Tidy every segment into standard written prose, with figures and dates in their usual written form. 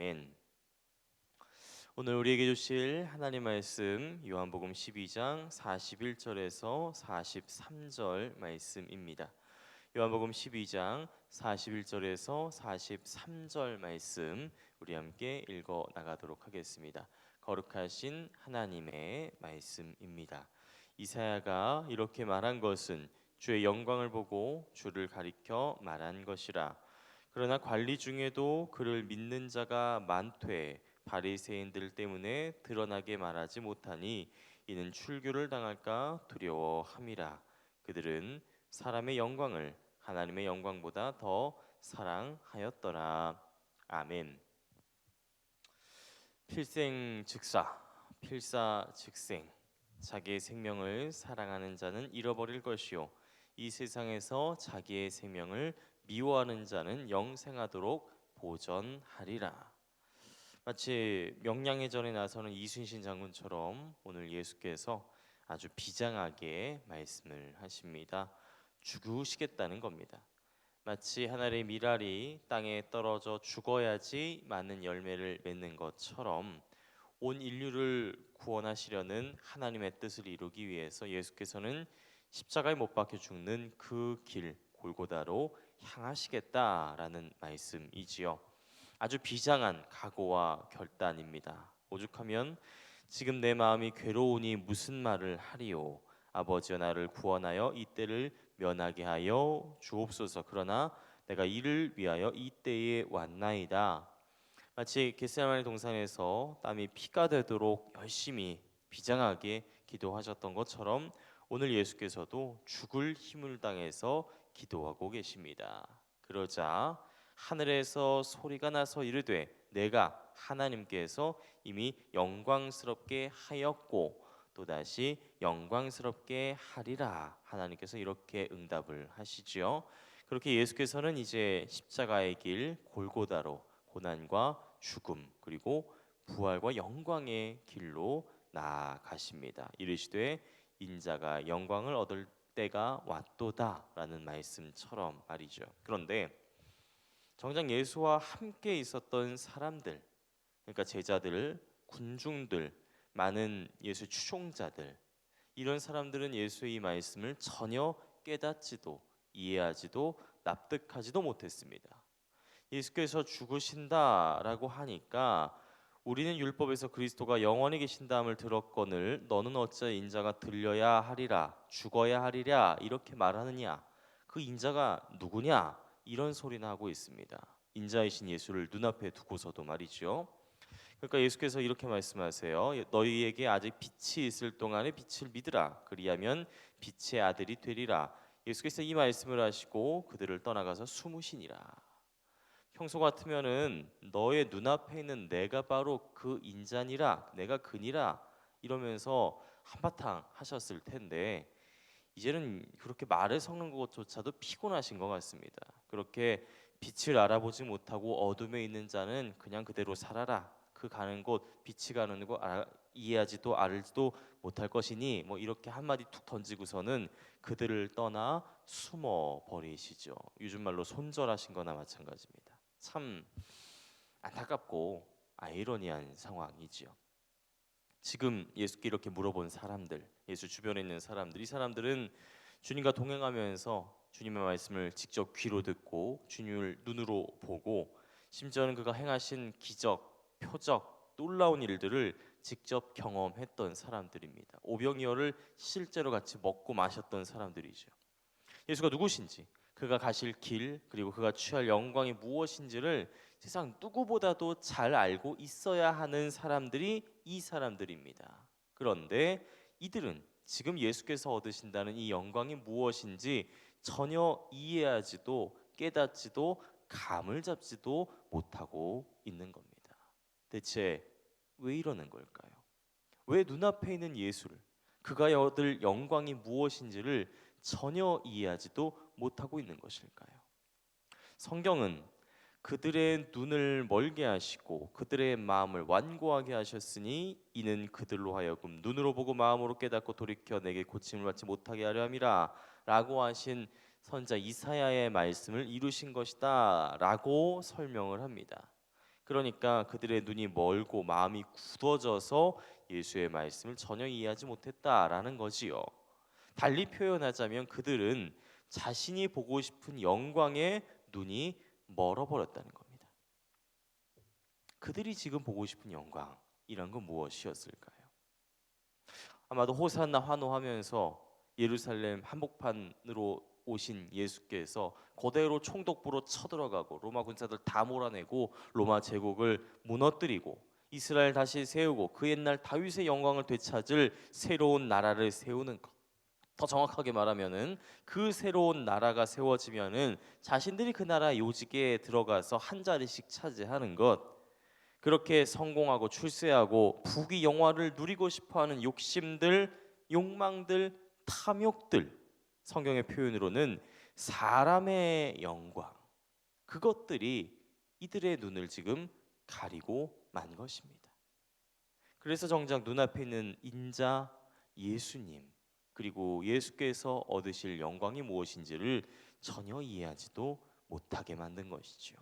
아멘. 오늘 우리에게 주실 하나님 말씀 요한복음 12장 41절에서 43절 말씀입니다. 요한복음 12장 41절에서 43절 말씀 우리 함께 읽어 나가도록 하겠습니다. 거룩하신 하나님의 말씀입니다. 이사야가 이렇게 말한 것은 주의 영광을 보고 주를 가리켜 말한 것이라. 그러나 관리 중에도 그를 믿는 자가 많되 바리새인들 때문에 드러나게 말하지 못하니 이는 출교를 당할까 두려워함이라. 그들은 사람의 영광을 하나님의 영광보다 더 사랑하였더라. 아멘. 필생즉사, 필사즉생. 자기의 생명을 사랑하는 자는 잃어버릴 것이요 이 세상에서 자기의 생명을 미워하는 자는 영생하도록 보전하리라. 마치 명량해전에 나서는 이순신 장군처럼 오늘 예수께서 아주 비장하게 말씀을 하십니다. 죽으시겠다는 겁니다. 마치 하늘의 밀알이 땅에 떨어져 죽어야지 많은 열매를 맺는 것처럼 온 인류를 구원하시려는 하나님의 뜻을 이루기 위해서 예수께서는 십자가에 못 박혀 죽는 그 길 골고다로 향하시겠다라는 말씀이지요. 아주 비장한 각오와 결단입니다. 오죽하면 지금 내 마음이 괴로우니 무슨 말을 하리요. 아버지여 나를 구원하여 이 때를 면하게 하여 주옵소서. 그러나 내가 이를 위하여 이 때에 왔나이다. 마치 겟세마네 동산에서 땀이 피가 되도록 열심히 비장하게 기도하셨던 것처럼 오늘 예수께서도 죽을 힘을 당해서 기도하고 계십니다. 그러자 하늘에서 소리가 나서 이르되 내가 하나님께서 이미 영광스럽게 하였고 또다시 영광스럽게 하리라. 하나님께서 이렇게 응답을 하시지요. 그렇게 예수께서는 이제 십자가의 길 골고다로 고난과 죽음 그리고 부활과 영광의 길로 나아가십니다. 이르시되 인자가 영광을 얻을 때가 왔도다라는 말씀처럼 말이죠. 그런데 정작 예수와 함께 있었던 사람들, 그러니까 제자들, 군중들, 많은 예수 추종자들, 이런 사람들은 예수의 이 말씀을 전혀 깨닫지도 이해하지도 납득하지도 못했습니다. 예수께서 죽으신다라고 하니까 우리는 율법에서 그리스도가 영원히 계신다함을 들었거늘 너는 어찌 인자가 들려야 하리라 죽어야 하리랴 이렇게 말하느냐, 그 인자가 누구냐 이런 소리나 하고 있습니다. 인자이신 예수를 눈앞에 두고서도 말이죠. 그러니까 예수께서 이렇게 말씀하세요. 너희에게 아직 빛이 있을 동안에 빛을 믿으라. 그리하면 빛의 아들이 되리라. 예수께서 이 말씀을 하시고 그들을 떠나가서 숨으시니라. 평소 같으면은 너의 눈앞에 있는 내가 바로 그 인자니라, 내가 그니라 이러면서 한바탕 하셨을 텐데 이제는 그렇게 말을 섞는 것조차도 피곤하신 것 같습니다. 그렇게 빛을 알아보지 못하고 어둠에 있는 자는 그냥 그대로 살아라. 그 가는 곳 빛이 가는 곳 이해하지도 알지도 못할 것이니 뭐 이렇게 한마디 툭 던지고서는 그들을 떠나 숨어 버리시죠. 요즘 말로 손절하신 거나 마찬가지입니다. 참 안타깝고 아이러니한 상황이지요. 지금 예수께 이렇게 물어본 사람들, 예수 주변에 있는 사람들, 이 사람들은 주님과 동행하면서 주님의 말씀을 직접 귀로 듣고 주님을 눈으로 보고 심지어는 그가 행하신 기적, 표적, 놀라운 일들을 직접 경험했던 사람들입니다. 오병이어를 실제로 같이 먹고 마셨던 사람들이죠. 예수가 누구신지, 그가 가실 길, 그리고 그가 취할 영광이 무엇인지를 세상 누구보다도 잘 알고 있어야 하는 사람들이 이 사람들입니다. 그런데 이들은 지금 예수께서 얻으신다는 이 영광이 무엇인지 전혀 이해하지도 깨닫지도 감을 잡지도 못하고 있는 겁니다. 대체 왜 이러는 걸까요? 왜 눈앞에 있는 예수를, 그가 얻을 영광이 무엇인지를 전혀 이해하지도 못하고 있는 것일까요? 성경은 그들의 눈을 멀게 하시고 그들의 마음을 완고하게 하셨으니 이는 그들로 하여금 눈으로 보고 마음으로 깨닫고 돌이켜 내게 고침을 받지 못하게 하려 함이라 라고 하신 선자 이사야의 말씀을 이루신 것이다 라고 설명을 합니다. 그러니까 그들의 눈이 멀고 마음이 굳어져서 예수의 말씀을 전혀 이해하지 못했다라는 거지요. 달리 표현하자면 그들은 자신이 보고 싶은 영광에 눈이 멀어버렸다는 겁니다. 그들이 지금 보고 싶은 영광이란 건 무엇이었을까요? 아마도 호산나 환호하면서 예루살렘 한복판으로 오신 예수께서 거대로 총독부로 쳐들어가고 로마 군사들 다 몰아내고 로마 제국을 무너뜨리고 이스라엘 다시 세우고 그 옛날 다윗의 영광을 되찾을 새로운 나라를 세우는 것. 더 정확하게 말하면은 그 새로운 나라가 세워지면은 자신들이 그 나라 요직에 들어가서 한 자리씩 차지하는 것, 그렇게 성공하고 출세하고 부귀 영화를 누리고 싶어하는 욕심들, 욕망들, 탐욕들, 성경의 표현으로는 사람의 영광, 그것들이 이들의 눈을 지금 가리고 만 것입니다. 그래서 정작 눈앞에 있는 인자 예수님, 그리고 예수께서 얻으실 영광이 무엇인지를 전혀 이해하지도 못하게 만든 것이지요.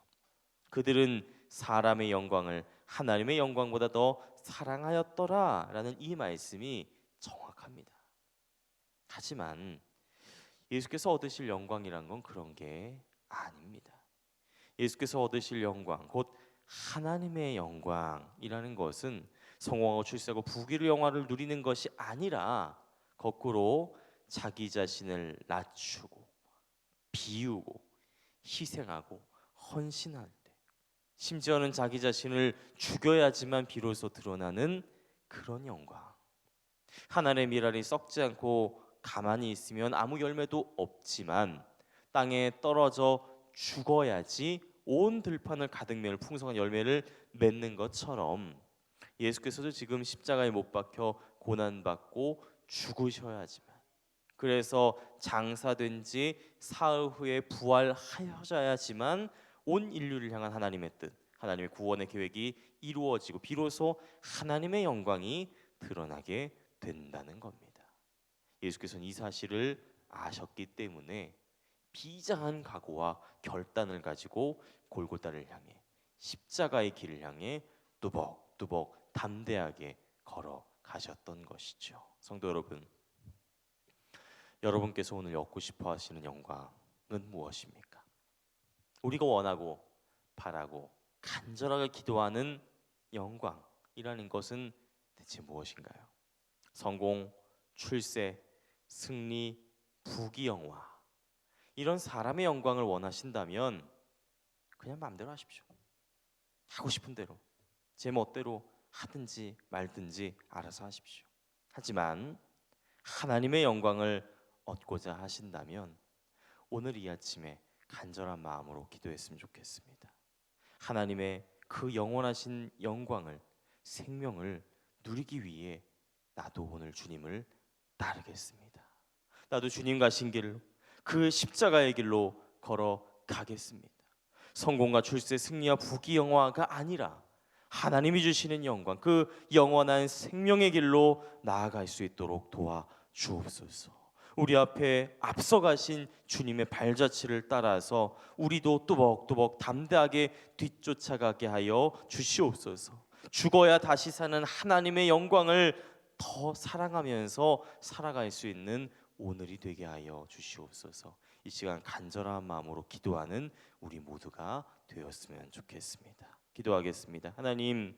그들은 사람의 영광을 하나님의 영광보다 더 사랑하였더라라는 이 말씀이 정확합니다. 하지만 예수께서 얻으실 영광이란 건 그런 게 아닙니다. 예수께서 얻으실 영광, 곧 하나님의 영광이라는 것은 성공하고 출세하고 부귀를 영화를 누리는 것이 아니라 거꾸로 자기 자신을 낮추고 비우고 희생하고 헌신할 때, 심지어는 자기 자신을 죽여야지만 비로소 드러나는 그런 영광. 하나님의 미랄이 썩지 않고 가만히 있으면 아무 열매도 없지만 땅에 떨어져 죽어야지 온 들판을 가득 메울 풍성한 열매를 맺는 것처럼 예수께서도 지금 십자가에 못 박혀 고난받고 죽으셔야지만, 그래서 장사된 지 사흘 후에 부활하셔야지만 온 인류를 향한 하나님의 뜻, 하나님의 구원의 계획이 이루어지고 비로소 하나님의 영광이 드러나게 된다는 겁니다. 예수께서는 이 사실을 아셨기 때문에 비장한 각오와 결단을 가지고 골고다를 향해, 십자가의 길을 향해 뚜벅뚜벅 담대하게 걸어가셨던 것이죠. 성도 여러분, 여러분께서 오늘 얻고 싶어 하시는 영광은 무엇입니까? 우리가 원하고 바라고 간절하게 기도하는 영광이라는 것은 대체 무엇인가요? 성공, 출세, 승리, 부귀 영화, 이런 사람의 영광을 원하신다면 그냥 마음대로 하십시오. 하고 싶은 대로, 제 멋대로 하든지 말든지 알아서 하십시오. 하지만 하나님의 영광을 얻고자 하신다면 오늘 이 아침에 간절한 마음으로 기도했으면 좋겠습니다. 하나님의 그 영원하신 영광을, 생명을 누리기 위해 나도 오늘 주님을 따르겠습니다. 나도 주님 가신 길로, 그 십자가의 길로 걸어가겠습니다. 성공과 출세, 승리와 부귀 영화가 아니라 하나님이 주시는 영광, 그 영원한 생명의 길로 나아갈 수 있도록 도와주옵소서. 우리 앞에 앞서가신 주님의 발자취를 따라서 우리도 뚜벅뚜벅 담대하게 뒤쫓아가게 하여 주시옵소서. 죽어야 다시 사는 하나님의 영광을 더 사랑하면서 살아갈 수 있는 오늘이 되게 하여 주시옵소서. 이 시간 간절한 마음으로 기도하는 우리 모두가 되었으면 좋겠습니다. 기도하겠습니다. 하나님,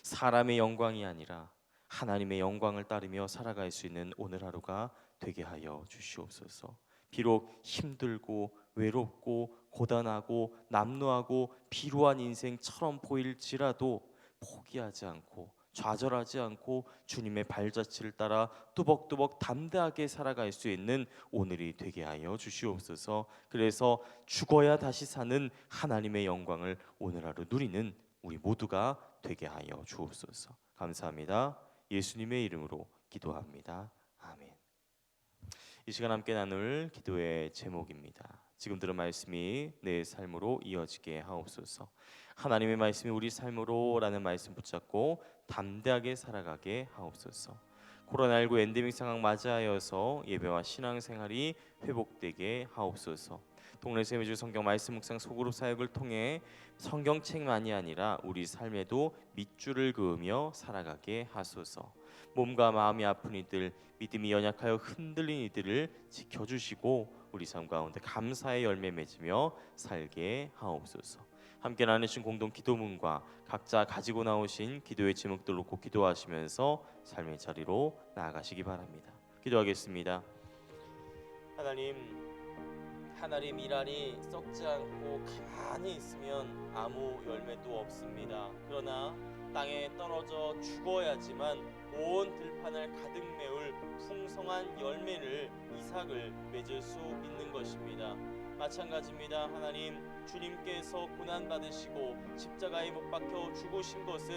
사람의 영광이 아니라 하나님의 영광을 따르며 살아갈 수 있는 오늘 하루가 되게 하여 주시옵소서. 비록 힘들고 외롭고 고단하고 남루하고 비루한 인생처럼 보일지라도 포기하지 않고 좌절하지 않고 주님의 발자취를 따라 뚜벅뚜벅 담대하게 살아갈 수 있는 오늘이 되게 하여 주시옵소서. 그래서 죽어야 다시 사는 하나님의 영광을 오늘 하루 누리는 우리 모두가 되게 하여 주옵소서. 감사합니다. 예수님의 이름으로 기도합니다. 아멘. 이 시간 함께 나눌 기도의 제목입니다. 지금 들은 말씀이 내 삶으로 이어지게 하옵소서. 하나님의 말씀이 우리 삶으로라는 말씀 붙잡고 담대하게 살아가게 하옵소서. 코로나19 엔데믹 상황 맞이하여서 예배와 신앙생활이 회복되게 하옵소서. 동네 세미주 성경 말씀 묵상 소그룹 사역을 통해 성경책만이 아니라 우리 삶에도 밑줄을 그으며 살아가게 하소서. 몸과 마음이 아픈 이들, 믿음이 연약하여 흔들린 이들을 지켜주시고 우리 삶 가운데 감사의 열매 맺으며 살게 하옵소서. 함께 나누신 공동 기도문과 각자 가지고 나오신 기도의 제목들 놓고 기도하시면서 삶의 자리로 나아가시기 바랍니다. 기도하겠습니다. 하나님 일하니 썩지 않고 가만히 있으면 아무 열매도 없습니다. 그러나 땅에 떨어져 죽어야지만 온 들판을 가득 메울 풍성한 열매를 이삭을 맺을 수 있는 것입니다. 마찬가지입니다. 하나님, 주님께서 고난 받으시고 십자가에 못 박혀 죽으신 것은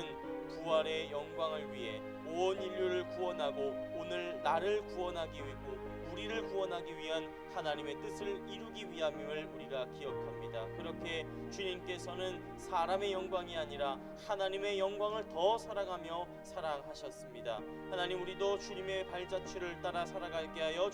부활의 영광을 위해 온 인류를 구원하고 오늘 나를 구원하기 위고 우리를 구원하기 위한 하나님의 뜻을 이루기 위함임을 우리가 기억합니다. 그렇게 주님께서는 사람의 영광이 아니라 하나님의 영광을 더 사랑하며 사랑하셨습니다. 하나님, 우리도 주님의 발자취를 따라 살아가게 하여